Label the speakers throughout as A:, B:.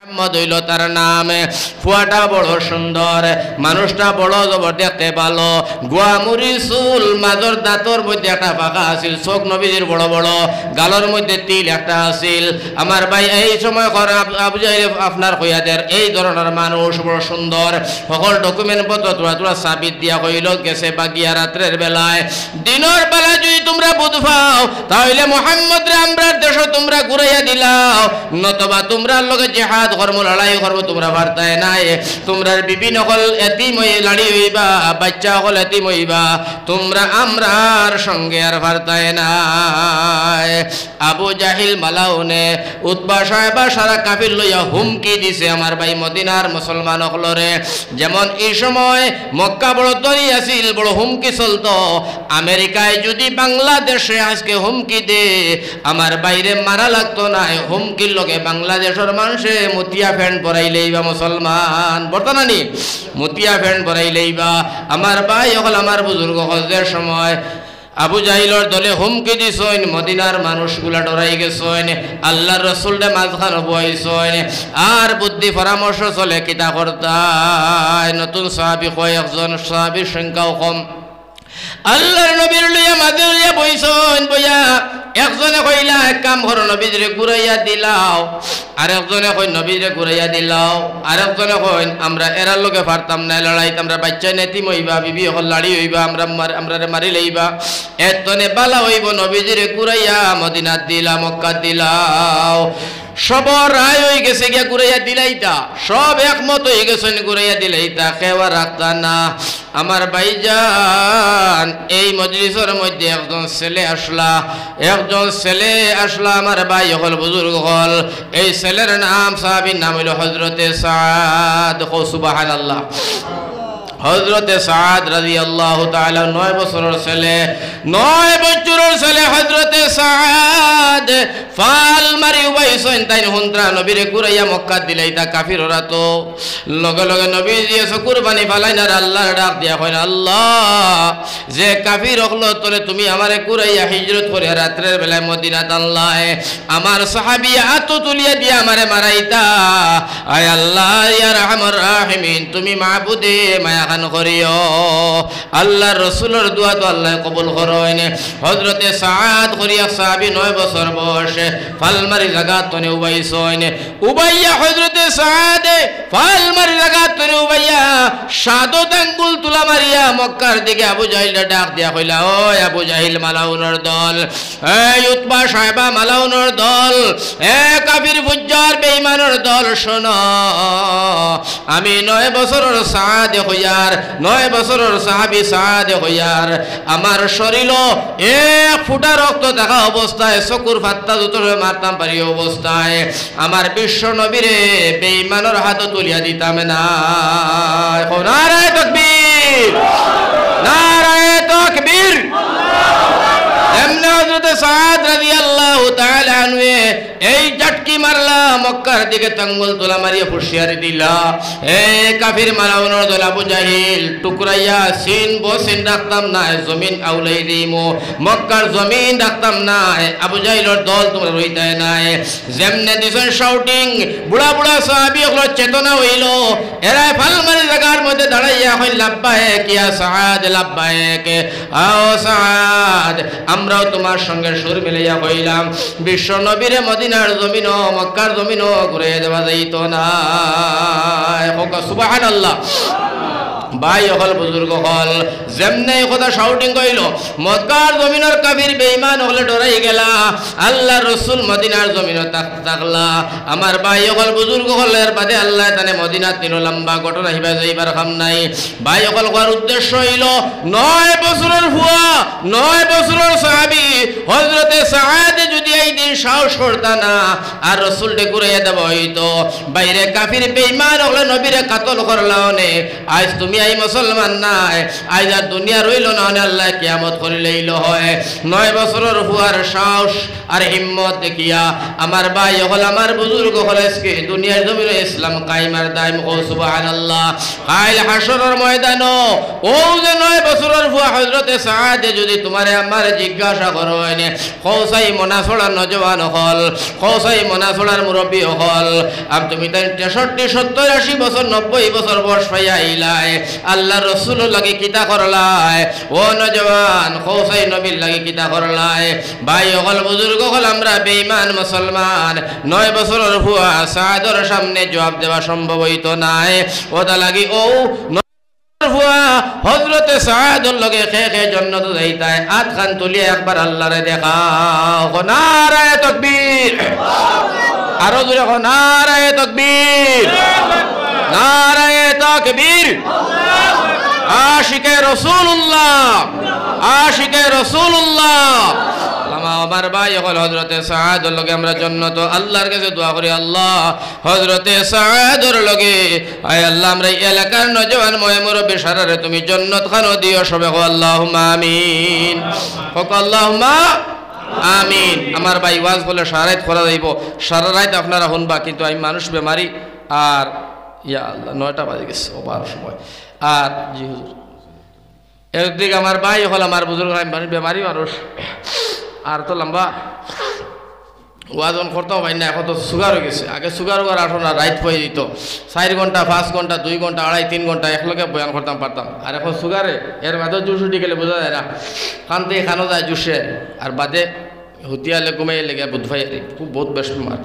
A: মোহাম্মদ হইল তার নাম। ফুয়াটা বড় সুন্দর, মানুষটা বড় জবর দেখতে ভালো, গোয়ামুড়ি চুল, মাজর দাঁতর মধ্যে একটা পাকা আছিল, চোখ নবীজির বড় বড়, গালের মধ্যে তিল একটা আছিল। আমার ভাই এই সময় আবু জাহেল আপনার কইয়াদের এই ধরনের মানুষ বড় সুন্দর, সকল ডকুমেন্ট পত্র তোরা সাবিত দিয়া কইল গেছে বাগিয়া রাত্রের বেলায়। দিনের বেলায় যদি তোমরা বুঝ পাও তাহলে মোহাম্মদ রে আমরা দেশ তোমরা ঘুরাইয়া দিলাও, নতবা তোমরা লগে জিহাদ কর্ম লড়াই করবো তোমরা বার্তায় নাই। তোমরা বিভিন্ন হল এতিম হয়ে লাড়ি হইবা, বাচ্চা হল এতিম হইবা, তোমরা আমরার সঙ্গে আর বার্তায় নাই। আবু জাহিল মালাউনে উতবা সাহেবা সারা কাফির লইয়া হুমকি দিছে আমার ভাই মদিনার মুসলমান হলরে। যেমন এই সময় মক্কা বড় তরি আছিল, বড় হুমকি চলতো। আমেরিকায় যদি বাংলাদেশে আজকে হুমকি দে আমার বাইরে মারা লাগতো না, হুমকির লগে বাংলাদেশের মানুষে মতিয়া ফ্যান্ড পরাইলেই বা মুসলমান বর্তমানি মতিয়া ফ্যান্ড পরাইলেই বা। আমার ভাই হল আমার বুজুর্গ হজের সময় আবু জাহিলর দলে হুমকি দিছইন, মদিনার মানুষগুলা ডরাই গেছইন, আল্লাহর রসুলটা মাঝখানে বইছইন, আর বুদ্ধি পরামর্শ চলে কিতা করতায়। নতুন সাহাবী কয় একজন, সাহাবীর সংখ্যাও কম। আল্লাহর নবীর লইয়া মাঝে লইয়া বইছইন, বইয়া একজনে কইলা এক কাম করো নবীরে ঘুরাইয়া দিলাও, আর একজনে কই নবীরে ঘুরাইয়া দিলাও, আর একজনে কইন আমরা এরার লগে পারতাম না লড়াইতে, আমরা বাচ্চা নেতিম হইবা, বিবি হল লাড়ি হইবা, আমরা মারি লইবা, এতনে বালা হইব নবীরে ঘুরাইয়া মদিনাত দিলা, মক্কাত দিলাও। সবর রায় হয়ে গেছে গিয়া ঘুরাইয়া দিলাইতা, সব একমত হয়ে গেছেন ঘুরাইয়া দিলাইতা, কেওয়া রাখতা না। আমার ভাইজান এই মজলিসের মধ্যে একজন ছেলে আসলা, আমার ভাই হল বুজুর্গ হল। এই ছেলের নাম সাহাবীর নাম হইল হযরতে সাদ। সুবহানাল্লাহ। হযরতে সাদ রাদিয়াল্লাহু তাআলা 9 বছরের ছেলে, 9 বছরের ছেলে হযরতে সাদ ফাল মারি উবাইছেন তাই হুন্দ্রা নবীরে কুরাইয়া মক্কা দিলাইতা। কাফিররা তো লগে লগে নবী দিয়েছে কুরবানি ফালাই না, আল্লাহর ডাক দিয়া কইনা আল্লাহ যে কাফির হলো তোরে তুমি আমারে কুরাইয়া হিজরত করে রাত্রের বেলায় মদিনাত আনলাই, আমার সাহাবী আত তুলিয়া দিয়া আমারে মারাইতা। আয় আল্লাহ ইয়া রাহমার রাহিমিন, তুমি মাবুদে মায়া করিও। আল্লাহর রাসূলের দোয়া তো আল্লাহ কবুল করেন। হযরতে সাদ করিয়া সাহাবী 9 বছর বয়সে ফালমারি জাগাত তনে উবাইছেন। উবাইয়া হযরতে সাদ ফালমারি জাগাত তনে উবাইয়া সাদত আঙ্গুল তুলা মারিয়া মক্কার দিকে আবু জাহিল ডাক দিয়া কইলা, ও আবু জাহিল মালাউনের দল, এই উতবা সাহেবা মালাউনের দল, এ কাফির ফুজ্জার বেঈমানের দল, শোনো আমি 9 বছরের সাদ হইয়ার 9 বছরের সাহাবী সাদ হইয়ার আমার শরীর এক ফুটা রক্ত থাকা অবস্থায়, চকুর ফাত্তা দুটোরে মারতাম পারি অবস্থায় আমার বিশ্ব নবীরে বেঈমানের হাত তুলিয়া দিতাম না। নারায়ে তাকবীর, নারায়ে তাকবীর। এমনি হযরত সাদ রাদিয়াল্লাহু তাআলা আনহু এই জাটকি মারলা, মক্কার দিকে আঙ্গুল তোলা মারিয়া হুঁশিয়ারি দিলা, এ কাফির মালাউনের দল আবু জাহিল টুকরাইয়া সিন বসিন রাখতাম না, জমিন আউলাই দিমু, মক্কার জমিন রাখতাম না, আবু জাহিলের দল তোমরা রইতায় নাই। যেমনে দিছেন শাউটিং, বুড়া বুড়া সাহাবী হলো চেতনা হইল, এরা ফালমারি জায়গার মধ্যে দাঁড়াইয়া কইল লাব্বাইক ইয়া সাদ, লাব্বাইক আও সাদ, আমরাও তোমার সঙ্গে সুর মিলাইয়া কইলাম বিশ্ব নবীরে মদিনার জমিন মক্কার জমিন ঘুরে দেওয়া যাইত না। সুবহানাল্লাহ। ভাই হল বুজুর্গ হল যেমনে কথা শাউটিং কইল, মক্কার জমিনের কাফির বেঈমান হলে ডরাই গেলা, আল্লাহর রাসূল মদিনার জমিনে থাকলা। আমার ভাই হল বুজুর্গ হলের বাদে আল্লাহ তানে মদিনাত নিল, লম্বা ঘটনা হিবা যাইবার কাম নাই। ভাই হল করার উদ্দেশ্য হইল 9 বছরের হুয়া 9 বছরের সাহাবী হযরতে সাদ যদি এই দিন সাহস করতা না আর রাসূলকে ঘুরাইয়া দেব হইতো, বাইরে কাফির বেঈমান হলে নবীরে কাতল করলাও নে, আজ তুমি দুনিয়ায় মুসলমান নাই আজ আর দুনিয়া রইল না আল্লাহ কিয়ামত করিলেইল হয় 9 বছরের হুয়ার সাহস আর হিম্মত দেখিয়া আমার ভাই হল আমার বুজুর্গ হল আজকে দুনিয়ার জমিনে ইসলাম কায়েমার দায়ম ও সুবহানাল্লাহ কাল হাসরের ময়দানো ও যে 9 বছরের হুয়া হযরতে সাদ যদি তোমারে আমার জিজ্ঞাসা করেন কৌসাই মনাছড়া নজওয়ান হল কৌসাই মনাছড়ার মুরব্বী হল আর তুমি তাই 63 70 80 বছর 90 বছর বয়স পাইয়া আইলাই আল্লাহ রসুল লাগি কিতা করলাই ও নজওয়ান কৌসাই নবীর লাগি কিতা করলাই ভাই হল বুজুর্গ হল আমরা বেঈমান মুসলমান 9 বছরের হুয়া সাদর সামনে জবাব দেওয়া সম্ভব হইতো নাই ওটা লাগি ও হযরতে সাআদের লগে খেয়ে জান্নাত যাইতায় আত খান তুলিয়ে একবার আল্লাহরে দেখাও নারায়ে তাকবীর আরো জোরে নারায়ে তাকবীর নারায়ে তাকবীর আশিকে রাসূলুল্লাহ আশিকে রাসূলুল্লাহ আমার ভাই হল হযরতে সাআদের লগে আমরা জান্নাত আল্লাহর কাছে দোয়া করি আল্লাহ হযরতে সাআদের লগে আয় আল্লাহ আমরা এই এলাকার নওজওয়ান মুরব্বি সারারে তুমি জান্নাত খানো দিও সবে আল্লাহুম্মা আমিন হোক আল্লাহুম্মা আমিন আমার ভাই ওয়াজ বলে সারাইত করা যাইব সারা রাত আপনারা শুনবা কিন্তু আমি মানুষ বেমারি আর ইয়া আল্লাহ 9টা বাজে গেছে ও 12 সময় আর জি হুজুর একদিকে আমার ভাই হল আমার বুজুর্গ মানুষ বেমারি মানুষ আর তো লম্বা ওয়াজন করতেও পারি না এখন তো সুগার হয়ে গেছে আগে সুগার উগার আসো না রাইট হয়ে দিত 4 ঘন্টা 5 ঘন্টা 2 ঘন্টা 2.5 3 ঘন্টা একলগে বয়ান করতাম পারতাম আর এখন সুগারে এর বাদে জুস উঠে গেলে বোঝা যায় না কানতে খানো যায় জুসে আর বাদে হুতিয়ালে ঘুমাইয়ে লেগে বুধ ভাই খুব বহুত বেশ বেমার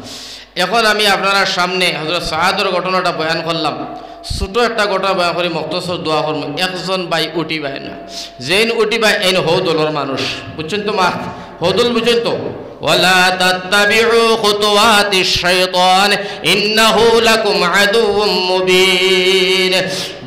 A: এখন আমি আপনার সামনে হযরত সাআদের ঘটনাটা বয়ান করলাম ছোট একটা ঘটনা বয়ান করি মুক্তসর দোয়া করব একজন ভাই উঠি ভাই না যেন উঠি ভাই এন হৌদলের মানুষ বুঝছেন তো মা হৌদল বুঝছেন তো ওয়ালা তাত্তাবিউ খুতুওয়াতিশ শাইতান ইন্নাহু লাকুম আদুউম মুবিন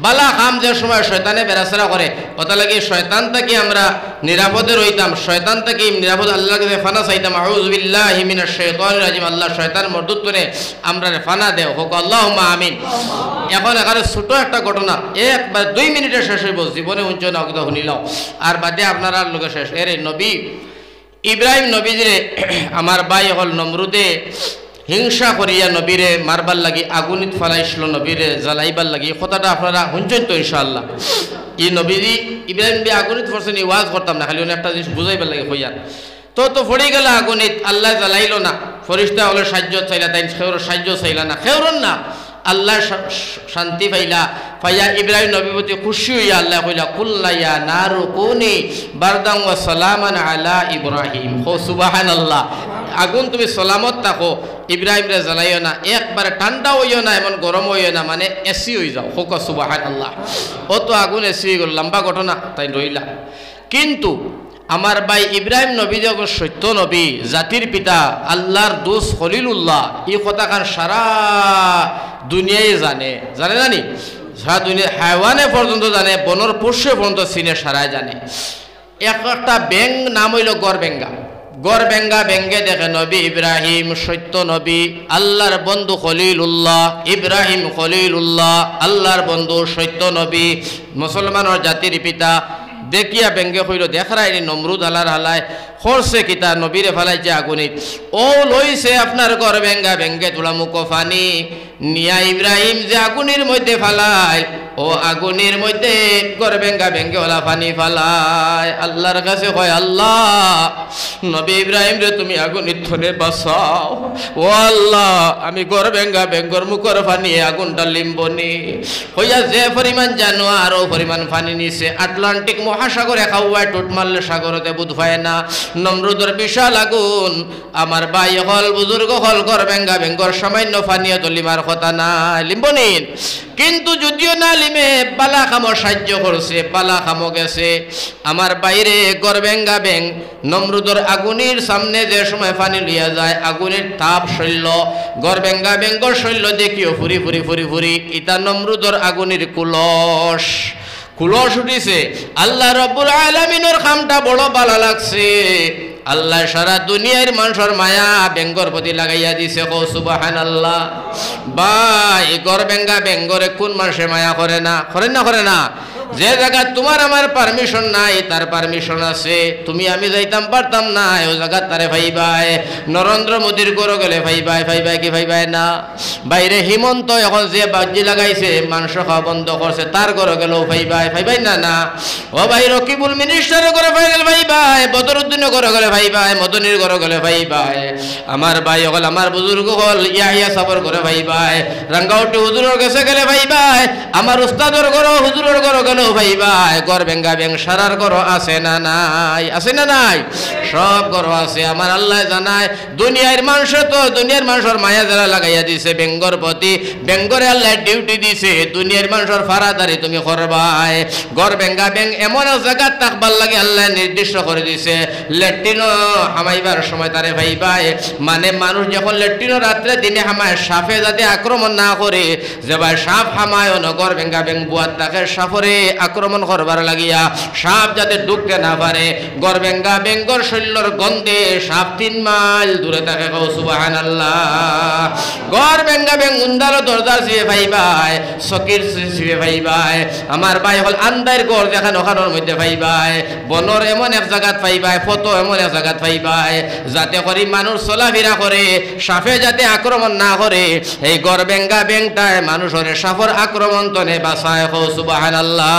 A: বালা কাম যে সময় শয়তানে বেরাসরা করে কথা লাগে শয়তান থেকে আমরা নিরাপদে রইতাম শয়তান থেকে নিরাপদ আল্লাহর কাছে ফানা চাইতাম আউযু বিল্লাহি মিনাশ শাইতানির রাজিম আল্লাহ শয়তান মর্দুত্বরে আমরা ফানা দেও হোক আল্লাহুম্মা আমিন এখন এখানে ছোট একটা ঘটনা একবার 2 মিনিটে শেষ হইব জীবনে উঞ্চ না কথা শুনিলাও আর বাদে আপনারা লোকে শেষ এরে নবী ইব্রাহিম নবীজিরে আমার ভাই হল নমরুদে হিংসা করিয়া নবীরে মারবার লাগি আগুনিত ফালাইছিল নবীরে জ্বালাইবার লাগি কথাটা আপনারা শুনছেন তো ইনশাআল্লাহ এই নবীজি ইব্রাহিম নবী আগুনিত ফরছেন ওয়াজ করতাম না খালি একটা জিনিস বুঝাইবার লাগে হইয়া তো পড়ে গেল আগুনিত আল্লাহ জ্বালাইল না ফরিস্তা হলে সাহায্য চাইলা তাই খেউর সাহায্য চাইলা না খেউরন না আল্লাহ শান্তি পাইলা পাইয়া ইব্রাহিম নবীর প্রতি খুশি হইয়া আল্লাহ কইলা কুল্লা ইয়া নারু কুনি বারদান ওয়া সালামান আলা ইব্রাহিম হো সুবহানাল্লাহ আগুন তুমি সালামত থাকো ইব্রাহিম রে জ্বালাইও না একবারে ঠান্ডা হইও না এমন গরম হইও না মানে এসি হয়ে যাও হোক সুবহানাল্লাহ ও তো আগুন এসি হয়ে গেল লম্বা ঘটনা তাই রইলা কিন্তু আমার ভাই ইব্রাহিম নবী যখন সত্য নবী জাতির পিতা আল্লাহর দোষ খলিলুল্লাহ এই কথাখান সারা দুনিয়ায় জানে জানি সারা দুনিয়া হায়ওয়ানে পর্যন্ত জানে বনর পশু পর্যন্ত চিনে সারাই জানে একটা ব্যাং নাম হইল গড়বেঙ্গা ব্যাঙ্গে দেখে নবী ইব্রাহিম সত্য নবী আল্লাহর বন্ধু খলিলুল্লাহ ইব্রাহিম খলিলুল্লাহ আল্লাহর বন্ধু সত্য নবী মুসলমানের জাতির পিতা দেখিয়া ব্যঙ্গে হইল দেখারাই নমরুদ আলার হালায় খরছে কিতা নবীরে ফালাইছে আগুনিত ও লইছে আপনার ঘর ব্যঙ্গে তোলা মুখ ফানি নিয়া ইব্রাহিম যে আগুনের মধ্যে ফালায় ও আগুনের মধ্যে ঘর ব্যঙ্গে ওলা ফানি ফালায় আল্লাহর কাছে কয় আল্লাহ নবী ইব্রাহিম রে তুমি আগুনির থনে বাঁচাও ও আল্লাহ আমি ঘর ব্যঙ্গর মুখর ফানি আগুনটা লিম্বনি হইয়া যে পরিমাণ জানো আরো পরিমাণ ফানি নিছে আটলান্টিক মহাসাগরে খাওয়ায় টুট মারলে সাগরতে বুধ হয় না নমরুদের বিশাল আগুন আমার ভাই হল বুজুর্গ হল ঘর ব্যঙ্গর সামান্য ফানিয়া তো লিমার কথা না লিম্বনিন কিন্তু যদিও না লিমে পালা খামো সাহায্য করছে পালা খামো গেছে আমার বাইরে ঘর ব্যাং নমরুদের আগুনের সামনে যে সময় পানি লিয়া যায় আগুনের তাপ শৈল্য ঘর ব্যঙ্গর শৈল্য দেখিও ফুরি ইতা নমরুদের আগুনের কুলস উঠিছে আল্লাহ রব্বুল আলামিনের কামটা বড় ভালো লাগছে আল্লাহ সারা দুনিয়ার মানুষের মায়া বেঙ্গর প্রতি লাগাইয়া দিছে। কও সুবহানাল্লাহ। ভাই গর বেঙ্গা বেঙ্গরে কোন মানুষে মায়া করে না? করে না? যে জায়গা তোমার আমার পারমিশন নাই তার পারমিশন আছে। তুমি আমি যাইতাম পারতাম না ওই জায়গা তারে ভাইবাই। নরেন্দ্র মোদীর গরো গেলে ভাইবাই কি ভাইবাই না? বাইরে হিমন্ত এখন যে বাজি লাগাইছে মাংস খাওয়া বন্ধ করছে তার গরো গেলেও ভাইবাই না? ও ভাই রকিবুল মিনিস্টারের গরো ভাইবাই, বদরুদ্দিনের গরো গেলে ভাইবাই, মদনীর গরো গেলে ভাইবাই। আমার ভাই হল আমার বুজুর্গ হল ইয়া সাবর করে ভাইবাই, রাঙ্গাউটি হুজুরের কাছে গেলে ভাইবাই, আমার উস্তাদের গরো হুজুরের গরো গেলে ভাইবাই। গর বেঙ্গা বেং সারার গরো আছে না নাই? আছে না নাই? সব গরো আছে। আমার আল্লাহ জানায় দুনিয়ার মানুষের মায়া যারা লাগাইয়া দিছে বেঙ্গর প্রতি, বেঙ্গরে আল্লাহ ডিউটি দিছে দুনিয়ার মানুষের ফারাদারি তুমি করবাই। গর বেঙ্গা বেং এমন এক জায়গা থাকবার লাগে আল্লাহ নির্দিষ্ট করে দিছে। ল্যাট্রিনো হামাইবার সময় তারে ভাইবাই, মানে মানুষ যখন ল্যাট্রিনো রাত্রে দিনে হামায় সাপে যাতে আক্রমণ না করে, যে ভাই সাপ হামায় গর বেঙ্গা বেং বুয়ার তাকে সাপরে আক্রমণ করবার লাগিয়া সাপ যাতে ঢুকতে না পারে, গর বেঙ্গা বেঙ্গর শৈল্যর গন্ধে সাপ 3 মাইল দূরে থাকে। কও সুবহানাল্লাহ। গর বেঙ্গা বেং উন্দালো দরজার সিবে ভাইবাই, সকির সিবে ভাইবাই। আমার ভাই হল আন্দার গড় যেখানে ওখানোর মধ্যে ভাইবাই, বনর এমন এক জায়গাত ভাইবাই, ফটো এমন এক জায়গাত ভাইবাই যাতে করি মানুষ চলাফেরা করে সাপে যাতে আক্রমণ না করে। এই গর বেঙ্গা বেংটায় মানুষের সাপর আক্রমণ তনে বাঁচায়। কও সুবহানাল্লাহ।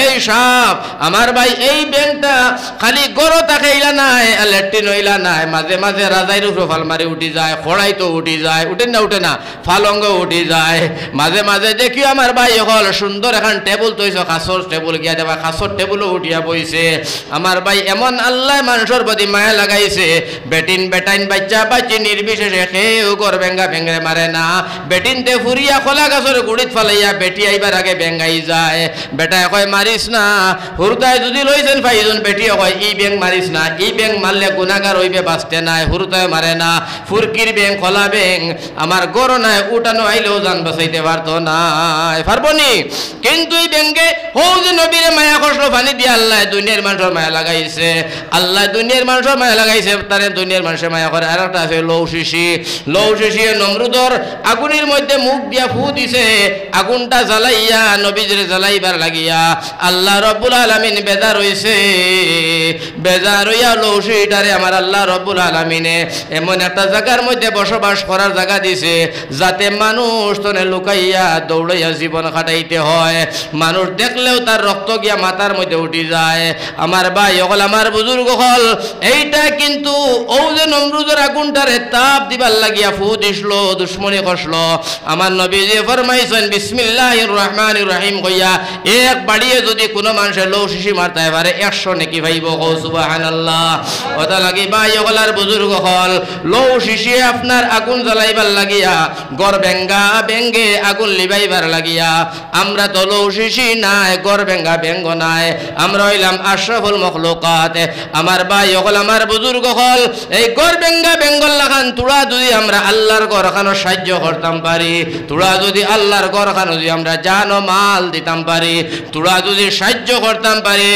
A: এই সাপ আমার ভাই এই বেংটা খালি গরো তাকে ইলা নাই, ল্যাট্রিন ইলা নাই, মাঝে মাঝে রাজাইর উপর ফালমারি উঠি যায়, খড়াই তো উঠি যায়, উঠে না ফালঙ্গ উঠি যায়। মাঝে মাঝে দেখি আমার ভাই হল সুন্দর এখন টেবুল তৈছ, খাসর টেবুল গিয়া দেবা, খাসর টেবুলও উঠিয়া বইছে। আমার ভাই এমন আল্লাহ মানুষের প্রতি মায়া লাগাইছে, বেটিন বেটাইন বাচ্চা বাচ্চি নির্বিশেষে কেউ গর বেঙ্গা বেঙ্গরে মারে না। বেটিনতে ফুরিয়া খোলা গাছের গুড়িত ফালাইয়া বেটি আইবার আগে বেঙ্গাই যায়। বেটায় কয় মারিস না, হুরতায় যদি লইছেন ভাইজন, বেটিয়ে কয় ই ব্যাং মারিস না, ই ব্যাং মারলে গুনাগার হইবে বাঁচতে নাই। হুরতায় মারে না, ফুরকির ব্যাং খোলা ব্যাং আমার গরো নাই, উঠানো আইলেও জান বাঁচাইতে পারতো নাই, পারবনি। কিন্তু এই ব্যাংকে হৌ যে নবীরে মায়া কষ্ট পানি দিয়ে আল্লাহ দুনিয়ার মানুষের মায়া লাগাইছে। আল্লাহ দুনিয়ার মানুষের মায়া লাগাইছে, তারে দুনিয়ার মানুষের মায়া করে। আর একটা আছে লৌ শিশি নমরুদর আগুনের মধ্যে মুখ দিয়া ফু দিছে, আগুনটা জ্বালাইয়া নবীজিরে জ্বালাইবার লাগিয়া আল্লাহ রব্বুল আলামিন বেজার হইছে। বেজার হইয়া লৌসিটারে আমার আল্লাহ রব্বুল আলামিনে এমন একটা জায়গার মধ্যে বসবাস করার জায়গা দিছে যাতে মানুষ তনে লুকাইয়া দৌড়াইয়া জীবন কাটাইতে হয়। মানুষ দেখলেও তার রক্ত গিয়া মাথার মধ্যে উঠি যায়। আমার ভাই হল আমার বুজুর্গ হল এইটা কিন্তু ও যে নমরুদের আগুনটারে তাপ দিবার লাগিয়া ফু দিছিল, দুশ্মনী কষলো। আমার নবীজি ফরমাইছেন বিসমিল্লাহির রহমানির রহিম কইয়া এক বাড়িয়ে যদি কোনো মানুষের লৌ শিশি মারতে পারে 100 নেকি ভাইব। কও সুবহানাল্লাহ। ওটা লাগি ভাই হলার বুজুর্গ হল লৌ শিশি আপনার আগুন জ্বালাইবার লাগিয়া, গর বেঙ্গা বেঙ্গে আগুন লিবাইবার লাগিয়া আমরা তো লৌ শিশি নাই, গর বেঙ্গা বেঙ্গ নাই, আমরা হইলাম আশরাফুল মখলুকাত। আমার ভাই হল আমার বুজুর্গ হল এই গর বেঙ্গা বেঙ্গল লাগান তোরা যদি আমরা আল্লাহর ঘর খানো সাহায্য করতাম পারি, তোরা যদি আল্লাহর ঘর খানো যদি আমরা জানো মাল দিতাম পারি, তোরা যদি সাহায্য করতাম পারি,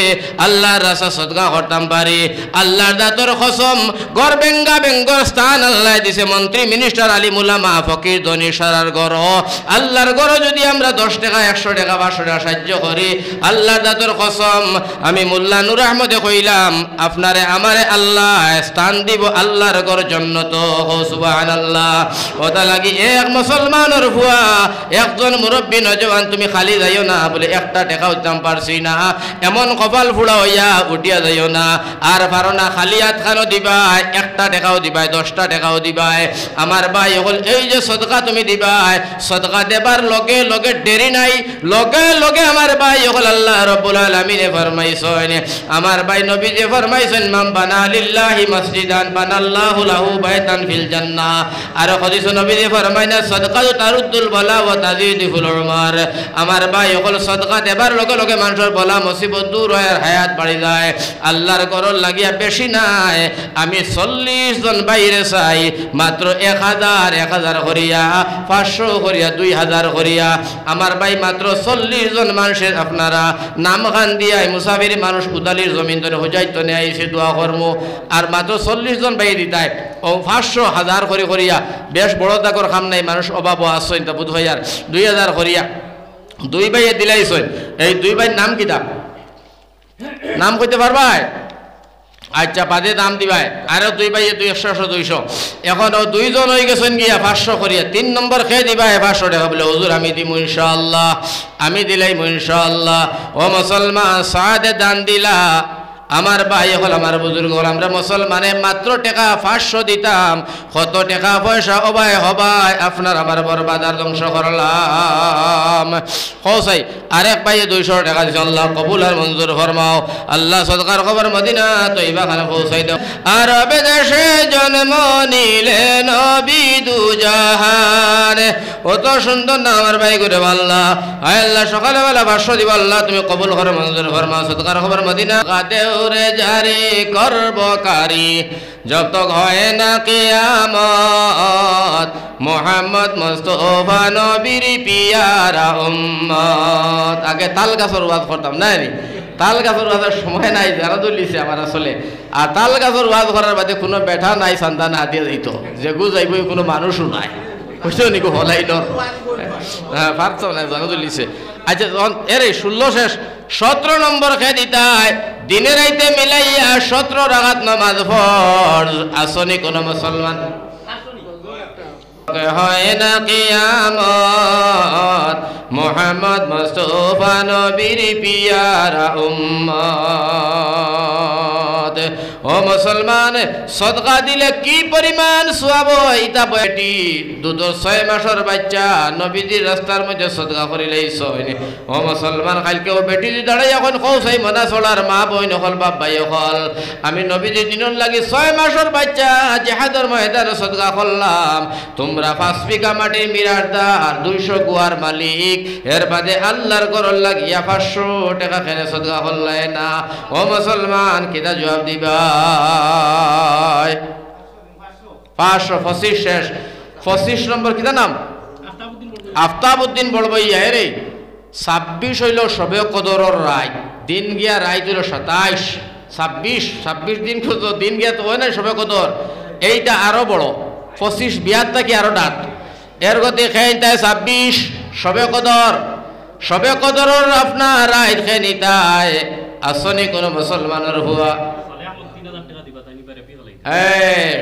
A: আল্লাহর রাস্তা সদকা করতাম পারি, আল্লাহর দাতর কসম গর বেঙ্গা বেঙ্গর স্থান আল্লাহ দিছে মন্ত্রী মিনিস্টার আলিম উলামা ফকির ধনী সারার ঘর। আল্লাহর ঘর যদি আমরা 10 টাকা 100 টাকা 500 টাকা সাহায্য করি, আল্লাহর দাতর কসম আমি মোল্লা নূর আহমদে কইলাম আপনারে আমারে আল্লাহ স্থান দিব আল্লাহর ঘর জন্নত। সুবহানাল্লাহ। ওটা লাগি এক মুসলমানের ভুয়া একজন মুরব্বী নজওয়ান তুমি খালি যাইও না বলে 1 টাকাও দিতাম পারছি না, এমন কপাল ফুড়া হইয়া উঠিয়া যাইও না। আর পারো না খালি হাত খানো দিবাই, 1 টাকাও দিবাই, 10 টাকাও দিবাই। আমার ভাই হল এই যে সদকা তুমি দিবাই, সদকা দেবার লগে লগে দেরি নাই, লগে লগে আমার ভাই হল আল্লাহ রাব্বুল আলামিনে ফরমাইছেন, আমার ভাই নবীজি ফরমাইছেন মান বানা লিল্লাহি মসজিদান বানাল্লাহু লাহু বাইতান ফিল জান্নাহ। আর হাদিস নবীজি ফরমাইনা সদকা তারুদ্দুল বালা ওয়া তাজিদুল উমার। আমার ভাই হল সদকা দেবার লগে লগে মানুষের বলা মুসিবত দূর হয় আর হায়াত বাড়ি যায়। আল্লাহর করল লাগিয়া বেশি নাই, আমি 40 জন বাইরে চাই, মাত্র 1000 করিয়া, 500 করিয়া, 2000 করিয়া। আমার ভাই মাত্র 40 জন মানুষের আপনারা নাম খান দিয়া মুসাফির মানুষ উদালির জমিন ধরে হুজাইতো নিয়ে আইসে দোয়া কর্ম, আর মাত্র 40 জন ভাই দিতায় ও 500 1000 করিয়া। বেশ বড় দাগর খাম নাই, মানুষ অভাব আসছেন তা বুধ হয় আর 2000 করিয়া 2 ভাইয়ে দিলাইছেন। এই 2 ভাইয়ের নাম কিতা? নাম কইতে পারবাই? আচ্ছা বাদে দাম দিবাই। আরো 2 ভাইয়ে 200 200। এখন 2 জন হয়ে গেছেন গিয়া 500 করিয়া। 3 নম্বর খেয়ে দিবা 500 টাকা। বলে হুজুর আমি দিমু ইনশাআল্লাহ, আমি দিলাইমু ইনশাআল্লাহ। ও মুসলমান সাদে দান দিলা, আমার ভাই হল, আমার বুজুর্গ হল, আমরা মুসলমানে মাত্র টাকা 500 দিতাম, কত টাকা পয়সা অবাই হবাই আপনার আমার বরবাদার ধ্বংস করলাম। হসাই আরেক ভাই 200 টাকা দিছে। আল্লাহ কবুল আর মঞ্জুর ফরমাও। আল্লাহ সদকার খবর মদিনা তৈবা খানে পৌঁছাই দাও। আরবে দেশে জন্ম নিলে নবী দুজাহান, কত সুন্দর না আমার ভাই করে আল্লাহ। আয় আল্লাহ সকালবেলা 500 দিব, আল্লাহ তুমি কবুল করো মঞ্জুর ফরমাও। সদকার খবর মদিনা কাদেউরে জারি করবকারী, যত হয় না কিয়ামত মুহাম্মদ মুস্তাফা নবীর পিয়ারা উম্মত। আগে তাল গাছের ওয়াজ করতাম না, তাল গাছের ওয়াজের সময় নাই, যারা দলিছে আমার আসলে। আর তাল গাছের ওয়াজ করার বাদে কোনো বেঠা নাই, সন্তান হাতিয়ে দিত, যে গু যাইব কোনো মানুষও নাই, বুঝছো নিকো হলাই নর। হ্যাঁ পারছ না, জানা দলিছে। আচ্ছা এর 16 শেষ, 17 নম্বর খেয়ে দিতায় দিনে রাইতে মিলাইয়া 17 রাকাত নামাজ ফরজ। আসনি কোন মুসলমান হয় না কিয়ামত মুহাম্মদ মুস্তাফা নবীর পিয়ারা উম্মত। ও মুসলমান সদকা দিলে কি পরিমাণ সওয়াব হয়, ইতা বেটি দুধ 6 মাসের বাচ্চা নবীজির রাস্তার মধ্যে সদকা করিলেইছ। ও মুসলমান কালকে ও বেটি যদি দাঁড়াই এখন কৌসাই মনা চলার মা বই নকল বাপ ভাই হল, আমি নবীজি দিনের লাগি 6 মাসের বাচ্চা জিহাদের ময়দানে সদকা করলাম। তোমরা 5 বিঘা মাটির মিরার দার, 200 গুয়ার মালিক, এর বাদে আল্লাহর ঘরের লাগিয়া 500 টাকা খেনে সদকা করলাই না। ও মুসলমান কিতা জবাব দিবা? 525 শেষ। 25 নম্বর কিতা নাম? আফতাবউদ্দিন বড়বইয়া। রে 26 হইল সবে কদরের রায়, দিন গিয়া রায় হইল 27। 26 দিন দিন গিয়া তো হয় না সবে কদর, এইটা আরো বড়। 25 বিয়ার থাকি আরো ডাক, এর গতি খেয়ে 26 সবে কদর। সবে কদরের আপনার রায় খেয়ে নিতায় আসনি কোন মুসলমানের হুয়া।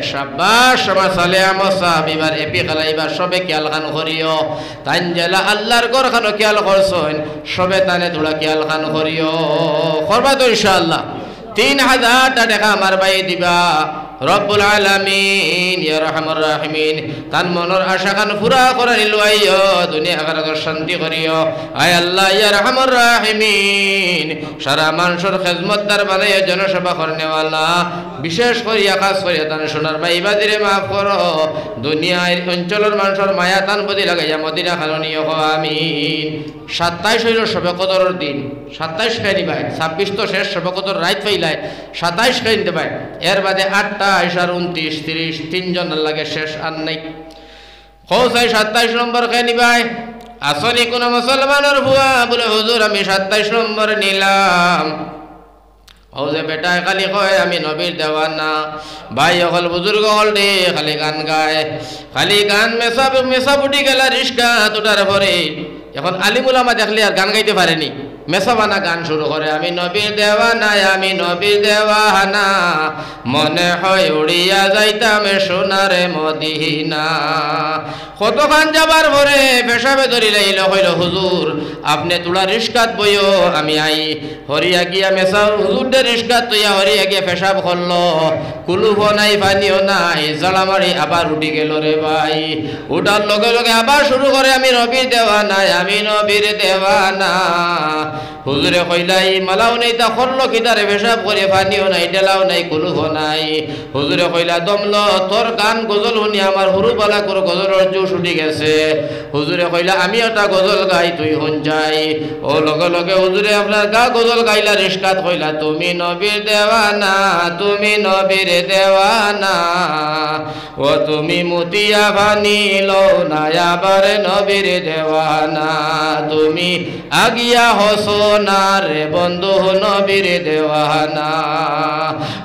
A: শাবাশ আমার সালে আমার সাহাবীবার এপি খালাইবার সবে খেয়াল খান করিও। তাইন জেলা আল্লাহর ঘর খানো খেয়াল করছেন, সবে তানে ধুলা খেয়াল খান করিও। করবা তো ইনশাআল্লাহ। 3000 টাকা আমার ভাই দিবা। রব্বুল আলামিন ইয়া রহমানুর রাহিমিন তান মনের আশা খান পুরা করে নিলুয়াইও, দুনিয়া আখিরাতের শান্তি করিও। আয় আল্লাহ ইয়া রহমানুর রাহিমিন সারা মানুষের খেদমতদার বানাইয়া জনসেবা করনেওয়ালা, বিশেষ করিয়া খাস করিয়া তান সোনার ভাই বাদিরে মাফ করো। দুনিয়ার অঞ্চলের মানুষের মায়া তান বদি লাগাইয়া মদিনা খালনীয় আমিন। 27 হইল সবে কদরের দিন, 27 খাই নিবাই। 26 তো শেষ, সবে কদর রাত পাইলাই, 27 খাই নিতে পাই। এর বাদে 28 আর 29 30 3 লাগে শেষ আর নাই। খোসাই 27 নম্বর খাই নিবাই। আসনি কোন মুসলমানের ভুয়া বলে হুজুর আমি 27 নম্বর নিলাম। ও যে বেটা খালি কয় আমি নবীর দেওয়ানা, ভাই হল বুজুর্গ হল দে খালি গান গায়, খালি গান মেসা বুটি গেলা রিস্কা তোটার পরে। এখন আলিমুলামা দেখলে আর গান গাইতে পারেনি, মেসাবানা গান শুরু করে। আমি নবীর দেওয়ানা, আমি নবীর দেওয়ানা, মনে হয় উড়িয়া যাইতাম সোনারে মদিনা। কতখান যাবার পরে পেশাবে ধরিলে হইল হুজুর আপনি তোলা রিস্কাত বইও, আমি আই হরিয়া গিয়া মেসা হুজুরদের রিস্কাত তৈয়া হরিয়া গিয়া পেশাব করলো, কুলুফও নাই পানিও নাই, জলামারি আবার উঠি গেল রে ভাই। উঠার লগে লগে আবার শুরু করে আমি নবীর দেওয়ানা, আমি নবীর দেওয়ানা, হুজুরে কইলাই মালাও নেই তা করলো কি তারে পেশাব করে পানিও নাই ডেলাও নাই কুলুফও নাই হুজুরে কইলা দমল তোর গান গজল শুনি আমার হুরুবালা করে গজলের জোশ উঠি গেছে হুজুরে কইলা আমি একটা গজল গাই তুই শুন যাই ও লগে লগে হুজুরে আপনার গা গজল গাইলা রিস্কাত কইলা তুমি নবীর দেওয়ানা তুমি নবীর দেওয়ানা ও তুমি মুতিয়া ভানি লো না আবার নবীর দেওয়ানা তুমি আগিয়া হসনা রে বন্ধু নবীর দেওয়ানা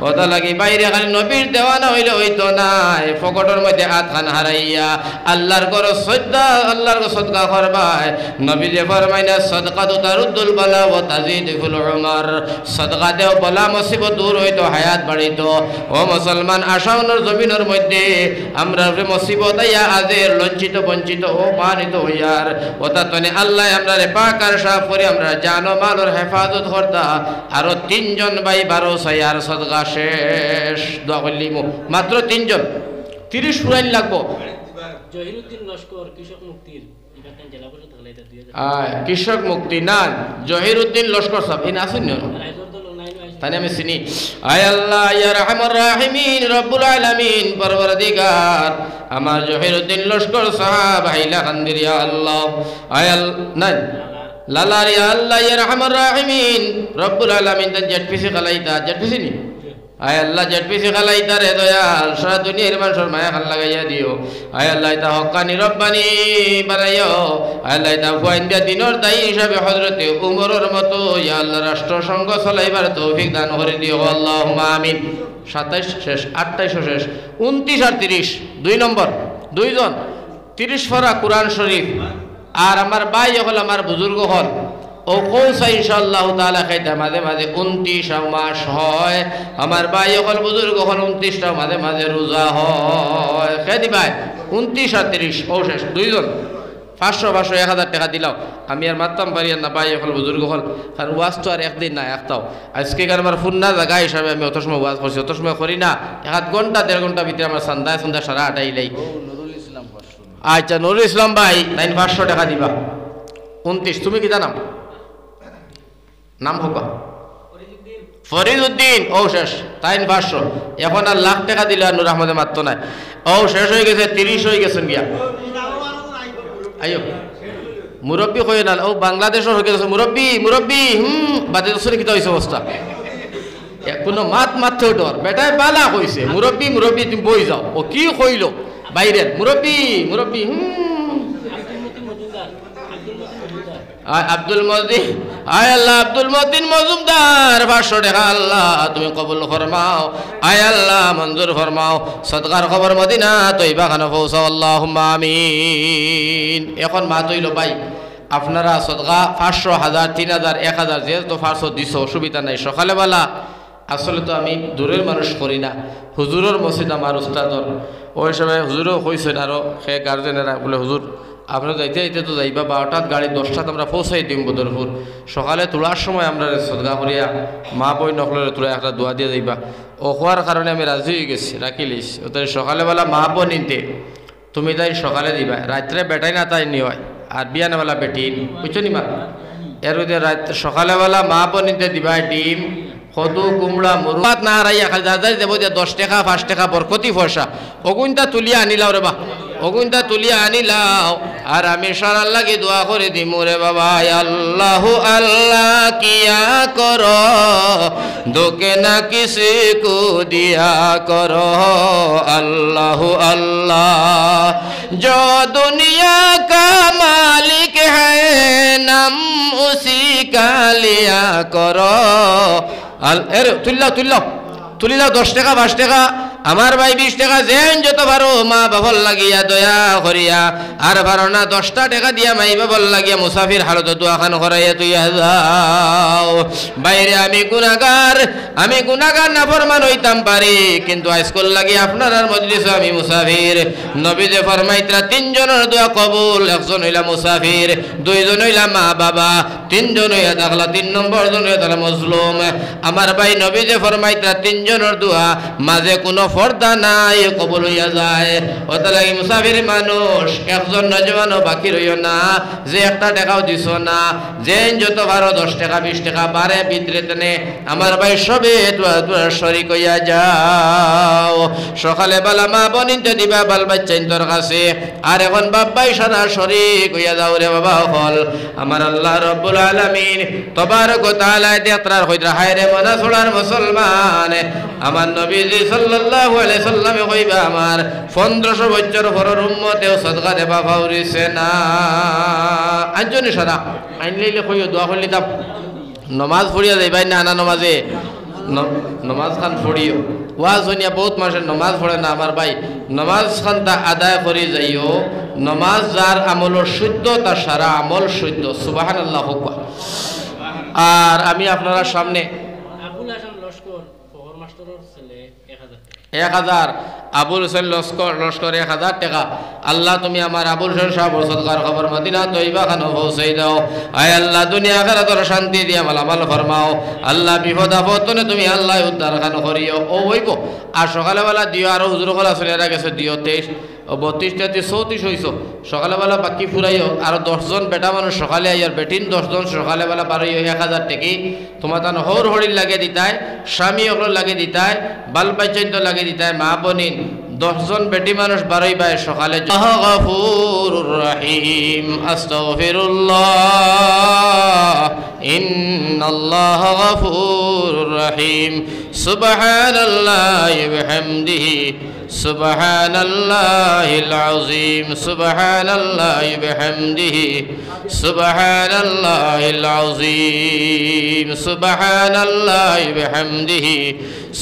A: ওটা লাগি বাইরে খালি নবীর দেওয়ানা হইলে হইতো নাই ফকটের মধ্যে হাত খান হারাইয়া আল্লাহর ঘর সদ্দা আল্লাহর সদকা করবায় নবী যে ফরমাইনা সদকা তো তারুদ্দুল বালা ও তাজিদুল উমর সদকা দেও বলা মুসিবত দূর হইতো হায়াত বাড়িতো ও মুসলমান আশাউনের জমিনের মধ্যে আমরা মুসিবত আইয়া আজের লজ্জিত বঞ্চিত ও মানিত হইয়ার ওটা তনে আল্লাহ আমরা রে পাক আর সাফ করে আমরা জানো মালের হেফাজত করতা আরো 3 জন ভাই 12 আর সদকা শেষ দোয়া করলি মাত্র 3 জন 30 ফুরাইন লাগবো
B: জহিরুদ্দিন লস্কর কৃষক মুক্তির এখানে জেলা পরিষদ হলে এটা
A: 2000 কৃষক মুক্তি না জহিরুদ্দিন লস্কর সাহেব ইন আসেন না তাই আমি চিনি আয় আল্লাহ ইয়া রহমান রাহিমিন রব্বুল আলামিন পরবর্তীকার আমার জহিরুদ্দিন লস্কর সাহেব আইলা খান্দির ইয়া আল্লাহ আয় না লালার ইয়া আল্লাহ ইয়া রহমান রাহিমিন রব্বুল আলামিন তান জেটপিসি খালাইতা জেটপিসি নি আয় আল্লাহ জেটপিসি খালাইতা রে দয়াল সারা দুনিয়ার মানুষের মায়া খাল লাগাইয়া দিও আয় আল্লাহ তা হক্কানি রব্বানি বানাইও আয় আল্লাহ তা ফুয়াইন্দা দিনের দায়ী হিসাবে হযরতে উমরের মতো ইয়া আল্লাহ রাষ্ট্রসংঘ চলাইবার তৌফিক দান করে দিও আল্লাহুম্মা আমিন 27 শেষ 28 শেষ 29 আর 30 2 নম্বর 2 জন 30 ফরা কুরআন শরীফ আর আমার ভাই হল আমার বুজুর্গ হল ও কৌসা ইনশাআল্লাহ তাআলা খাইতে মাঝে মাঝে 29 মাস হয় আমার ভাই হল বুজুর্গ হল 29টা মাঝে মাঝে রোজা হয় খাইতে ভাই 29 আর 30 ও শেষ 2 জন 500 1000 টাকা দিলাও আমি আর মারতাম পারি না ভাই হল বুজুর্গ হল আর ওয়াজ তো আর একদিন না একটাও আজকে আমার ফুন্না জায়গা হিসাবে আমি অত সময় ওয়াজ করছি অত সময় করি না 1 ঘন্টা 1.5 ঘন্টা ভিতরে আমার সন্ধ্যা সারা আটাইলাই আচ্ছা নুরুল ইসলাম ভাই তাই 500 টাকা দিবা 29 তুমি কি জানাম নাম হোকা ফরিদউদ্দিন ও শেষ তাই 500 এখন আর লাখ টাকা দিলে আর নূর আহমদে মাত্র নাই ও শেষ হয়ে গেছে 30 হয়ে গেছেন গিয়া আইও মুরব্বী হয়ে না ও বাংলাদেশের হয়ে গেছে মুরব্বী মুরব্বী বাদে দোসরে কি হয়েছে অবস্থা কোনো মারতে ডর বেটায় বালা কইছে মুরব্বী মুরব্বী তুমি বই যাও ও কি কইল বাইরে মুরব্বী মুরব্বী আব্দুল মতিন আয় আল্লাহ আব্দুল মতিন মজুমদার 500 টাকা আল্লাহ তুমি কবুল ফরমাও আয় আল্লাহ মঞ্জুর ফরমাও সদকার খবর মদিনা তৈবা খানে পৌঁছাও আল্লাহুম্মা আমিন এখন মা তৈল ভাই আপনারা সদকা 500 1000 3000 1000 যেহেতু 500 দিছো অসুবিধা নাই সকালে বেলা আসলে তো আমি দূরের মানুষ করি না হুজুরের মসজিদ আমার উস্তাদর ওই সময় হুজুরও কইছেন আরো সে গার্জেনেরা বলে হুজুর আপনারা যাইতে যাইতে তো যাইবা 12টাত গাড়ি 10টাত আমরা পৌঁছাই দিম বদরপুর সকালে তোলার সময় আমরা সদকা করিয়া মা বই নকলের তোলা একটা দোয়া দিয়ে যাইবা ও হওয়ার কারণে আমি রাজি হয়ে গেছি রাখিলিস ও তাই সকালেবেলা মা বই নিতে তুমি তাই সকালে দিবা রাত্রে বেটাই না তাই নি হয় আর বিয়ানেবেলা বেটি বুঝছো নি মা এর রাত্রে সকালেবেলা মা বই নিতে দিবা ডিম কদু কুমড়া মুরুবাত না হারাইয়া খালি দাদাই দেব যে 10 টাকা 5 টাকা বরকতি পয়সা অগুনটা তুলিয়া আনিলাও রে বা অগুনটা তুলিয়া আনিলাও আর আমি সারার লাগি দোয়া করে দিম রে বাবা আল্লাহু আল্লাহ কিয়া করো দোকে না কিসি কো দিয়া করো আল্লাহু আল্লাহ जो दुनिया का मालिक है नाम उसी का लिया करो তুলিলাও 10 টাকা 5 টাকা আমার ভাই 20 টাকা যেন যত পারো মা বাবল লাগিয়া দয়া করিয়া আর পারো না 10টা টাকা দিয়া মাই বাবল লাগিয়া মুসাফির হালত দোয়াখান করাইয়া তুই যাও বাইরে আমি গুনাহগার না ফরমান হইতাম পারি কিন্তু আজকাল লাগি আপনার মজলিসে আমি মুসাফির নবী যে ফরমাইতরা 3 জনের দোয়া কবুল একজন হইলা মুসাফির 2 জন হইলা মা বাবা 3 জন হইয়া থাকলা 3 নম্বর জন হইয়া থাকলা মজলুম আমার ভাই নবী যে ফরমাইতরা 3 জনের দোয়া মাঝে কোনো পর্দা নাই কবুল হইয়া যায়। ওটা লাগে মুসাফির মানুষ একজন নজওয়ানও বাকি রইও না, যে একটা টাকাও দিছ না, যে যত বারো 10 টাকা 20 টাকা বারে ভিতরে তেনে আমার ভাই সবে তোমার শরিক হইয়া যাও। সকালে বেলা মা বনিতে দিবা বাল বাচ্চা তোর কাছে, আর এখন বাপ্পাই সারা শরিক হইয়া যাও রে বাবা হল। আমার আল্লাহ রব্বুল আলামিন তবারক ওয়া তাআলা দেতরার হইরা হায়রে মনা ছোড়ার মুসলমান, আমার নবীজি সাল্লাল্লাহু আলাইহি সাল্লামে কইবা আমার 1500 বছর পরের উম্মতেও সদকা দেবা পাউরিছে না। আঞ্জনি সারা আইন লইলে কইও দোয়া করলি দাম নমাজ পড়িয়া যাইবাই না, না নমাজে নমাজ খান পড়িও। ওয়াজ হইয়া বহুত মানুষের নমাজ পড়ে না আমার ভাই, নমাজ খান তা আদায় করে যাইও। নমাজ যার আমল শুদ্ধ তার সারা আমল শুদ্ধ। সুবহানাল্লাহ হোক। আর আমি আপনারা সামনে
B: আবুল হাসান লস্কর ফহর মাস্টারের ছেলে 1000
A: 1000 আবুল হোসেন লস্কর 1000 টাকা। আল্লাহ তুমি আমার আবুল হোসেন সাহেব সদকার খবর মদিনা তৈবা খানো পৌঁছাই দাও। আয় আল্লাহ দুনিয়া আখিরাতের শান্তি দিয়া মালামাল ফরমাও। আল্লাহ বিপদ আপদনে তুমি আল্লাহ উদ্ধার খান করিও। ও হইব আর সকালবেলা দিও, আরো হুজুর কলা ছেলেরা গেছে দিও 23 ও 32 34 হইছ। সকালবেলা বাকি ফুরাইও, আরো 10 জন বেটা মানুষ সকালে আইয়ার বেটিন 10 জন সকালবেলা বারইও 1000 টাকি। তোমার তান হর হরির লাগে দিতায়, স্বামী ওগুলো লাগে দিতায়, বাল বাচ্চাইন লাগে দিতায়, মা বনিন 10 জন বেটি মানুষ বারই বাই সকালে। গফুরুর রহিম আস্তাগফিরুল্লাহ ইন্নাল্লাহ গফুরুর রহিম সুবহানাল্লাহি ওয়া বিহামদিহি সুবহানাল্লাহিল আযীম সুবহানাল্লাহি ওয়া বিহামদিহি সুবহানাল্লাহিল আযীম সুবহানাল্লাহি ওয়া বিহামদিহি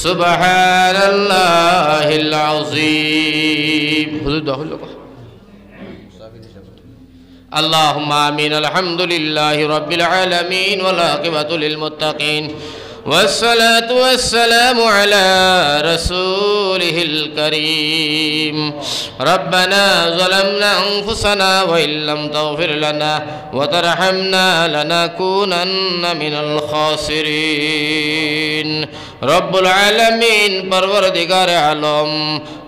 A: সুবহানাল্লাহিল আযীম। হুজুর দোয়া হলো। اللهم آمين. الحمد لله رب العالمين والعاقبة للمتقين والصلاة والسلام على رسوله الكريم. ربنا ظلمنا أنفسنا وإن لم تغفر لنا وترحمنا لنكونن من الخاسرين. رب العالمين پروردگار عالم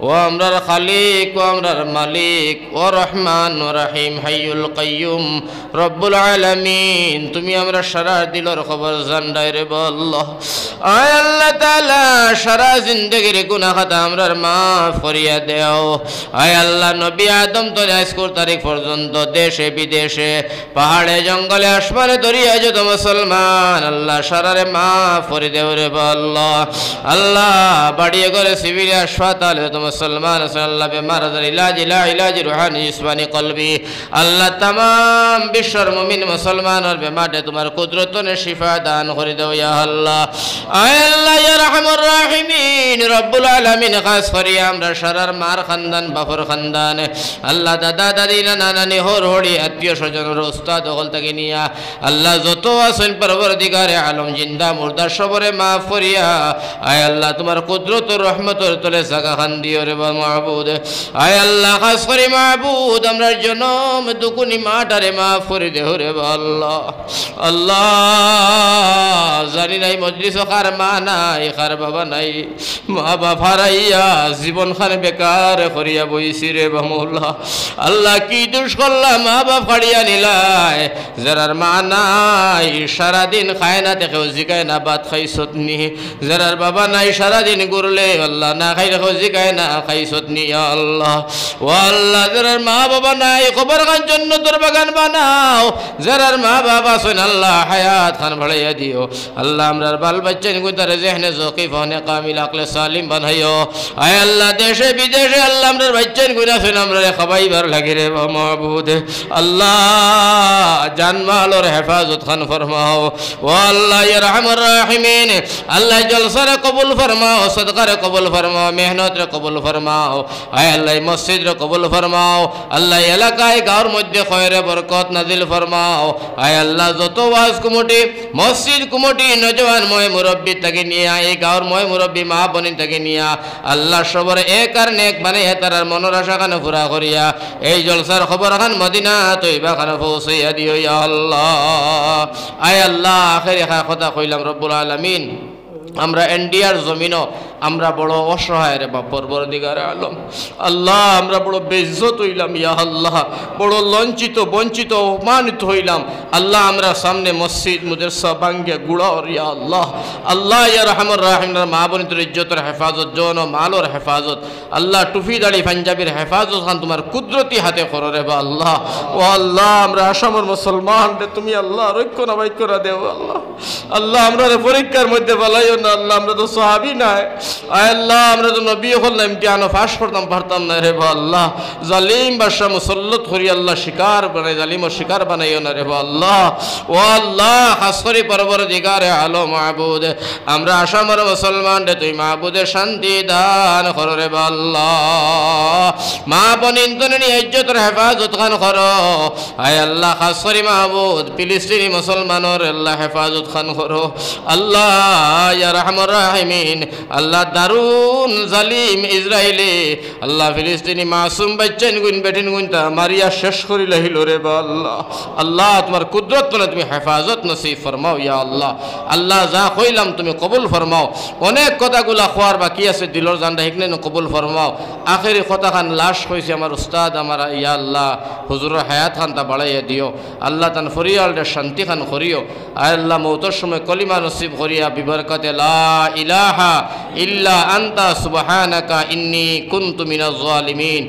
A: ও আমরার খালিক ও আমরার মালিক ও রহমান ও রহিম হাইয়ুল কাইয়ুম রব্বুল আলামিন, তুমি আমরা সারা দিলর খবর জানডাই রে বল্লাহ। আয় আল্লাহ তাআলা সারা জিন্দেগির গুনাহ খাতা আমরার মাফ করিয়া দেও। আয় আল্লাহ নবী আদম তো আজকের তারিখ পর্যন্ত দেশে বিদেশে পাহাড়ে জঙ্গলে আসমানে দরিয়ায় যত মুসলমান আল্লাহ সারারে মাফ করে দেও রে বল্লাহ। আল্লাহ বাড়িয়ে করে সিভিল হাসপাতালে মুসলমান আল্লাহ বেমারদের ইলাজ রুহানি জিসমানি কলবি আল্লাহ तमाम বিশ্বর মুমিন মুসলমানের বেমারে তোমার কুদরতনে শিফা দান করে দাও ইয়া আল্লাহ। আয় আল্লাহ ইয়া রহমানুর রহিমিন রব্বুল আলামিন, খাস করে আমরা সারার মার খানদান বাপর খানদান আল্লাহ দাদা দাদি নানা নানি হর হড়ি আত্মীয় স্বজনের উস্তাদ হল থেকে নিয়া আল্লাহ যত আছেন পরবর্তীকারে আলম জিন্দা মুর্দা সবরে মাফ করিয়া আয় আল্লাহ তোমার কুদরত রহমতের তলে জায়গা খান দিও রে মাহবুদ। আয় আল্লাহ খাস করে মাহবুদ আমরার জনম দুকুনি মাটারে মাফ করে দেও রে আল্লাহ। আল্লাহ জানি নাই মজলিস কার মা নাই কার বাবা নাই, মা বাবা হারাইয়া জীবন খান বেকার করিয়া বইছি রে মৌলা। আল্লাহ কি দুষ করলাম মা বাপ হারিয়া নিলাই, যারার মা নাই সারাদিন খায় না দেখেও জিগায় না ভাত খাইছত নি, যারার বাবা নাই সারাদিন ঘুরলে আল্লাহ না খাই দেখো জিগায় না খাইছত নি আল্লাহ। ও আল্লাহ যারার মা বাবা নাই খবর খান জন্য তোর বাগান বানাও, যারার মা বাবা আছেন আল্লাহ হায়াত খান বাড়াইয়া দিও আল্লাহ। আমরার বাল বাচ্চা তার জেহনে জকিফ হনে কামিল আকলে সালিম বানাইও। আয় আল্লাহ দেশে বিদেশে আল্লাহ আমরার বাচ্চান গুণ আছেন আমরা খাবাইবার লাগে রে মাহবুদ। আল্লাহ জানমালর হেফাজত খান ফরমাও। ও আল্লাহ ইয়া রহমানুর রহিমিন আল্লাহ জলসারে কবুল ফরমাও, সদকারে কবুল ফরমাও, মেহনতরে কবুল ফরমাও। আয় আল্লাহ মসজিদরে কবুল ফরমাও আল্লাহ, এলাকায় গাঁর মধ্যে খয়রে বরকত নাজিল ফরমাও। আয় আল্লাহ যত ওয়াজ কমিটি মসজিদ কমিটি নজওয়ান ময় মুরব্বী তাকে নিয়া এই গাঁর ময় মুরব্বী মা বনি তাকে নিয়া আল্লাহ সবর এক আর নেক বানাইয়া তারার মনের আশা খানে পুরা করিয়া এই জলসার খবর খান মদিনা তৈবা খানে পৌঁছাইয়া দিও ইয়া আল্লাহ। আয় আল্লাহ আখেরি কথা কইলাম রব্বুল আলামিন আমরা এনডিআর জমিনও আমরা বড় অসহায় রে বা পরবর্তীকারে আলম আল্লাহ আমরা বড় বেইজ্জত হইলাম ইয়া আল্লাহ বড় লঞ্চিত বঞ্চিত অপমানিত হইলাম আল্লাহ আমরা সামনে মসজিদ মুদরসা ভাঙ্গে গুড়াওর ইয়া আল্লাহ আল্লাহ ইয়া রহমান রাহিমের মা বোনদের ইজ্জতের হেফাজত জন ও মালর হেফাজত আল্লাহ টুফি দাড়ি পাঞ্জাবির হেফাজত খান তোমার কুদরতি হাতে করো রে বা আল্লাহ ও আল্লাহ আমরা আসামের মুসলমান রে তুমি আল্লাহ রৈক্য না বাইক্য না দেও আল্লাহ আল্লাহ আমরা পরীক্ষার মধ্যে বলাইও না আল্লাহ আমরা তো সাহাবী নাই আয় আল্লাহ আমরা তো নবী হলাম ইমতিহান পাস করতাম পারতাম না রে আল্লাহ জালিম বাদশা মুসল্লত করি আল্লাহ শিকার বানাই জালিম ও শিকার বানাইও না রে আল্লাহ ও আল্লাহ হাসরি পরবর্তীকারে আলো মাহবুদ আমরা আসামের মুসলমান রে তুই মাহবুদের শান্তি দান করো রে আল্লাহ মা বোনিন তনে ইজ্জতের হেফাজত খান করো আয় আল্লাহ হাসরি মাহবুদ ফিলিস্তিনি মুসলমানের আল্লাহ হেফাজত খান করো আল্লাহ ইয়া রহমান রাহিমিন আল্লাহ দারুন জালিম ইসরায়েলি আল্লাহ ফিলিস্তিনি মাসুম বাচ্চান গুন বেটিন গুনতা মারিয়া শেষ করি লাহিল রে বা আল্লাহ আল্লাহ তোমার কুদরত মানে তুমি হেফাজত নসিব ফরমাও ইয়া আল্লাহ আল্লাহ যা কইলাম তুমি কবুল ফরমাও অনেক কথাগুলা খোয়ার বাকি আছে দিলর জানটা হিকনে কবুল ফরমাও আখেরি কথা খান লাশ কইছে আমার উস্তাদ আমার ইয়া আল্লাহ হুজুরের হায়াত খান তা বাড়াইয়া দিও আল্লাহ তান ফরিয়ালটা শান্তি খান করিও আয় আল্লাহ মৌতের সময় কলিমা নসিব করিয়া বিবরকতে লা ইলাহা ইল্লা আনতা সুবহানাকা ইন্নী কুনতু মিনাজ জালিমিন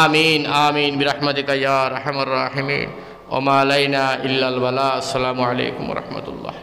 A: আমিন আমিন বিরহমাতিকা ইয়া আরহামার রাহিমিন ওয়া মা আলাইনা ইল্লাল বালা আসসালামু আলাইকুম ওয়া রাহমাতুল্লাহ।